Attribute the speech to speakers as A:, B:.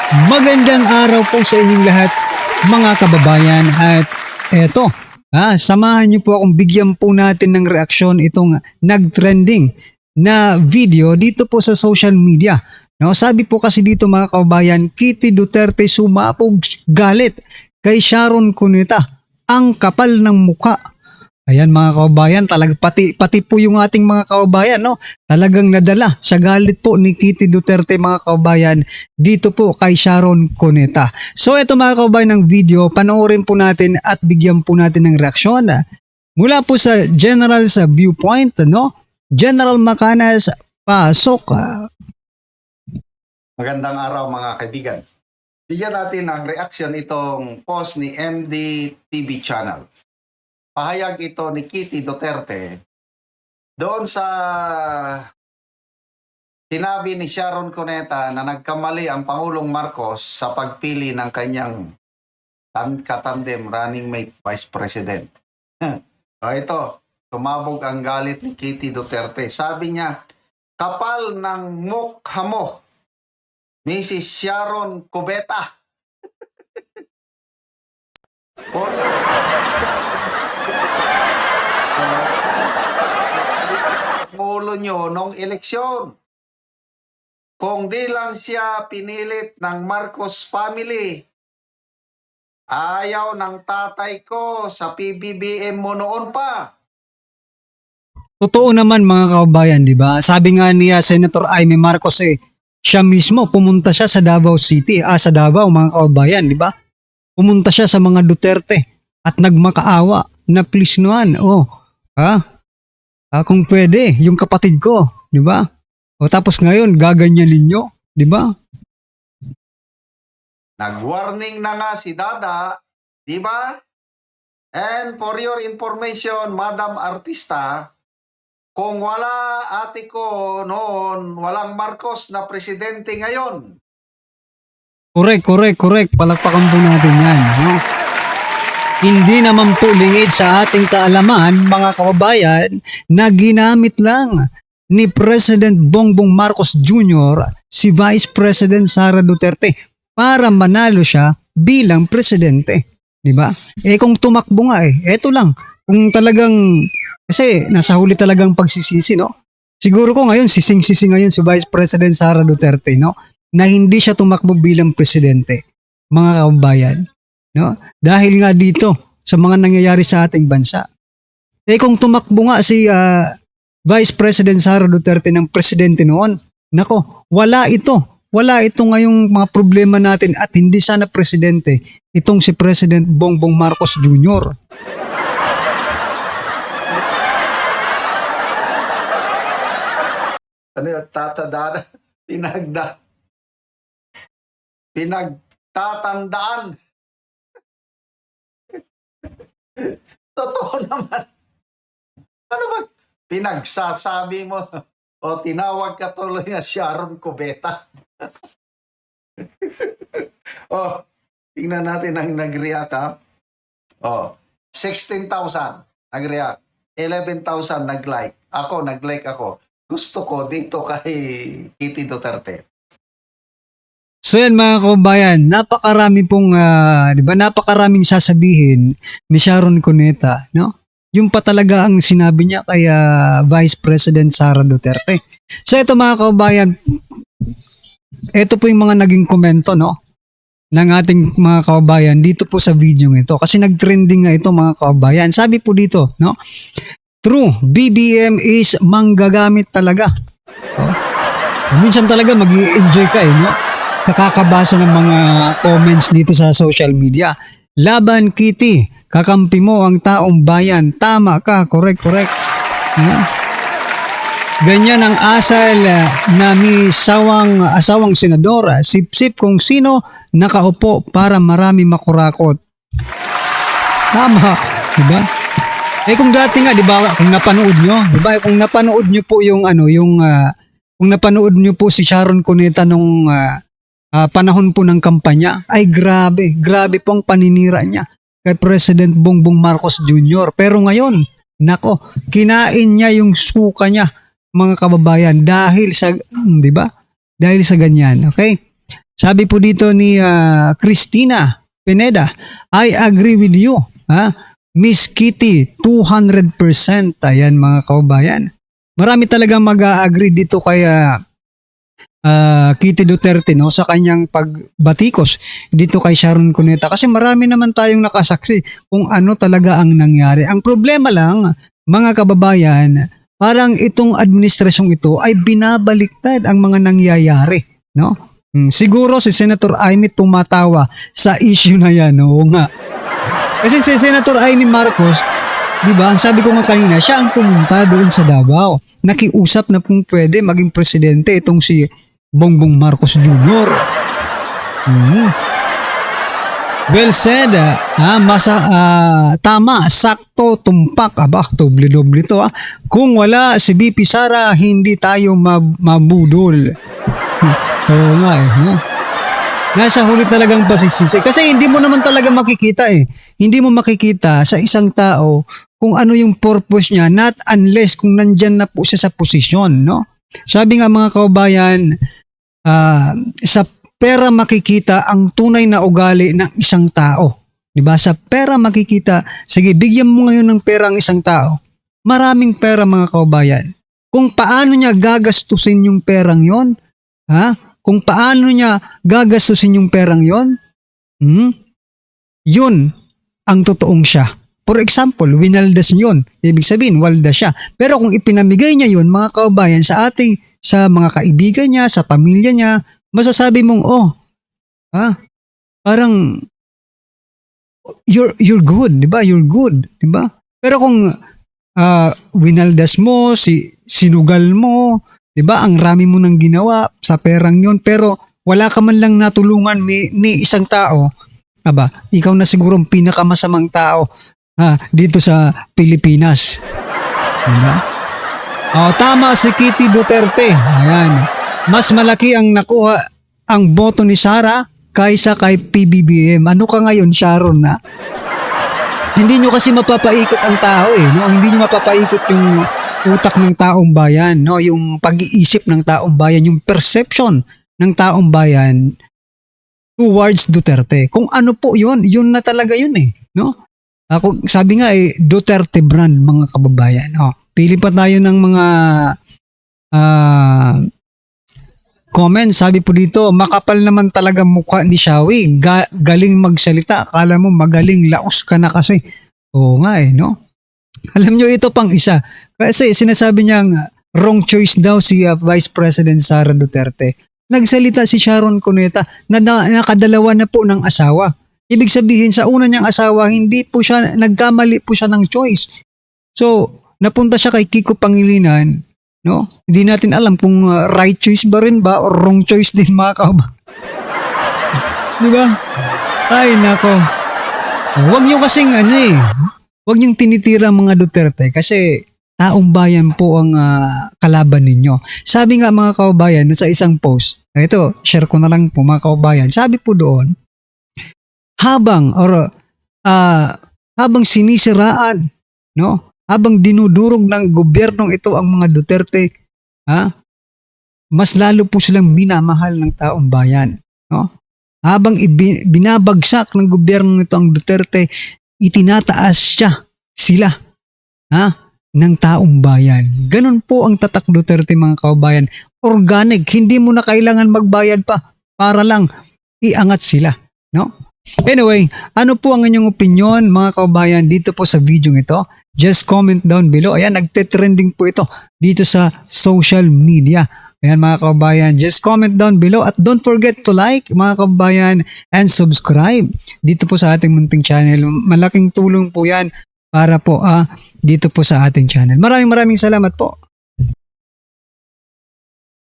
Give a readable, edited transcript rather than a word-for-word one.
A: Magandang araw po sa inyong lahat mga kababayan at eto, samahan niyo po akong bigyan po natin ng reaksyon itong nag-trending na video dito po sa social media. No, sabi po kasi dito mga kababayan, Kitty Duterte sumapog galit kay Sharon Cuneta, ang kapal ng muka. Ayan mga kababayan, pati po yung ating mga kababayan, no? Talagang nadala sa galit po ni Kitty Duterte mga kababayan dito po kay Sharon Cuneta. So ito mga kababayan ng video, panoorin po natin at bigyan po natin ng reaksyon mula po sa General's Viewpoint, no? General Macanas, pasok.
B: Magandang araw mga kaibigan. Bigyan natin ng reaction itong post ni MD TV Channel. Pahayag ito ni Kitty Duterte doon sa sinabi ni Sharon Cuneta na nagkamali ang Pangulong Marcos sa pagpili ng kanyang katandem running mate Vice President. Ito, tumabog ang galit ni Kitty Duterte. Sabi niya, kapal ng mukha mo, Mrs. Sharon Cubeta. Pangulo nyo nung eleksyon. Kung di lang siya pinilit ng Marcos family, ayaw ng tatay ko sa PBBM mo noon pa.
A: Totoo naman mga kababayan, di ba? Sabi nga niya Senator Amy Marcos siya mismo pumunta siya sa Davao City, sa Davao mga kababayan, di ba? Pumunta siya sa mga Duterte at nagmakaawa na please naman, kung pwede, yung kapatid ko, di ba? O tapos ngayon, gaganyanin nyo, di ba?
B: Nag-warning na nga si Dada, di ba? And for your information, Madam Artista, kung wala ate ko noon, walang Marcos na presidente ngayon.
A: Correct. Palakpakan po natin yan. No? Hindi naman po lingid sa ating kaalaman, mga kababayan, na ginamit lang ni President Bongbong Marcos Jr. si Vice President Sara Duterte para manalo siya bilang presidente. Diba? Kung tumakbo nga eto lang. Kung talagang, kasi nasa huli talagang pagsisisi, no? Siguro ko ngayon, sising-sisi ngayon si Vice President Sara Duterte, no? Na hindi siya tumakbo bilang presidente, mga kababayan. No? Dahil nga dito sa mga nangyayari sa ating bansa. Kung tumakbo nga si Vice President Sara Duterte ng presidente noon, nako, wala ito. Wala ito ngayong mga problema natin at hindi sana presidente itong si President Bongbong Marcos Jr.
B: Ano yung tatadaan? Pinagtatandaan. Totoo naman. Ano ba? Pinagsasabi mo o tinawag ka tuloy na Sharon Cubeta. Tingnan natin ang nag-react ha. 16,000 nag-react. 11,000 nag-like. Nag-like ako. Gusto ko dito kay Kitty Duterte.
A: So yan mga kababayan, napakaraming sasabihin ni Sharon Cuneta, no? Yung pa talaga ang sinabi niya kay Vice President Sara Duterte. So ito mga kababayan, ito po yung mga naging komento, no? Ng ating mga kababayan dito po sa video ito. Kasi nag-trending nga ito mga kababayan. Sabi po dito, no? True, BBM is manggagamit talaga. Minsan talaga mag-i-enjoy ka no? Kakabasa ng mga comments dito sa social media. Laban Kitty, kakampi mo ang taong bayan. Tama ka, correct. Ganyan ang asal na may asawang senador. Sip-sip kung sino nakaupo para marami makurakot. Tama, diba? Kung dati nga, diba, kung napanood nyo, diba, kung napanood nyo po kung napanood nyo po si Sharon Cuneta nung panahon po ng kampanya, ay grabe po ang paninira niya kay President Bongbong Marcos Jr. Pero ngayon, nako, kinain niya yung suka niya, mga kababayan, dahil sa, di ba? Dahil sa ganyan, okay? Sabi po dito ni Christina Pineda, I agree with you. Miss Kitty, 200%. Ayan mga kababayan. Marami talagang mag-agree dito kay Kitty Duterte, no, sa kanyang pagbatikos dito kay Sharon Cuneta. Kasi marami naman tayong nakasaksi kung ano talaga ang nangyari. Ang problema lang, mga kababayan, parang itong administrasyong ito ay binabaliktad ang mga nangyayari, no? Siguro si Senator Amy tumatawa sa issue na yan. Oo nga. Kasi si Senator Amy Marcos, di ba, ang sabi ko nga kanina, siya ang pumunta doon sa Davao. Nakiusap na kung pwede maging presidente itong si Bongbong Marcos Jr. Well said. Tama, sakto, tumpak. Aba, doble-doble to. Kung wala si BP Sara, hindi tayo mabudol. Oo nga eh. No? Nasa huli talagang pasisisi. Kasi hindi mo naman talaga makikita eh. Hindi mo makikita sa isang tao kung ano yung purpose niya, not unless kung nandyan na po siya sa posisyon. No? Sabi nga mga kababayan, sa pera makikita ang tunay na ugali ng isang tao. Diba? Sa pera makikita, sige, bigyan mo ngayon ng pera ang isang tao. Maraming pera mga kababayan. Kung paano niya gagastusin yung perang yon, kung paano niya gagastusin yung perang yon, yun ang totoong siya. For example, winaldas yun. Ibig sabihin, walda siya. Pero kung ipinamigay niya yun, mga kababayan, sa mga kaibigan niya, sa pamilya niya, masasabi mong, parang, you're good, di ba? You're good, di ba? Pero kung winaldas mo, sinugal mo, di ba? Ang rami mo nang ginawa sa perang yun, pero wala ka man lang natulungan ni isang tao, ikaw na siguro ang pinakamasamang tao dito sa Pilipinas. Diba? Tama si Kitty Duterte. Ayan. Mas malaki ang nakuha ang boto ni Sara kaysa kay PBBM. Ano ka ngayon, Sharon, na? Hindi nyo kasi mapapaikot ang tao eh. No? Hindi nyo mapapaikot yung utak ng taong bayan. No? Yung pag-iisip ng taong bayan. Yung perception ng taong bayan towards Duterte. Kung ano po yun na talaga yun eh. No? Sabi nga Duterte brand mga kababayan. Pili pa tayo ng mga comment. Sabi po dito, makapal naman talaga mukha ni Shawi. Galing magsalita. Akala mo magaling, laos ka na kasi. Oo nga no? Alam nyo, ito pang isa. Kasi sinasabi niyang wrong choice daw si Vice President Sara Duterte. Nagsalita si Sharon Cuneta na nakadalawa na po ng asawa. Ibig sabihin, sa una niyang asawa, nagkamali po siya ng choice. So, napunta siya kay Kiko Pangilinan, no? Hindi natin alam kung right choice ba rin ba or wrong choice din mga kababayan. Di ba? Ay, nako. Huwag niyo kasing huwag niyong tinitira mga Duterte kasi taong bayan po ang kalaban ninyo. Sabi nga mga kababayan, sa isang post, ito, share ko na lang po mga kababayan, sabi po doon, habang sinisiraan, no? Habang dinudurog ng gobyernong ito ang mga Duterte, mas lalo po silang minamahal ng taong bayan, no? Habang binabagsak ng gobyernong ito ang Duterte, itinataas sila ng taong bayan. Ganun po ang tatak Duterte mga kababayan. Organic, hindi mo na kailangan magbayad pa para lang iangat sila, no? Anyway, ano po ang inyong opinion mga kababayan dito po sa video ito? Just comment down below. Ayan, nagte-trending po ito dito sa social media. Ayan mga kababayan, just comment down below at don't forget to like mga kababayan and subscribe dito po sa ating munting channel. Malaking tulong po yan para po dito po sa ating channel. Maraming salamat po.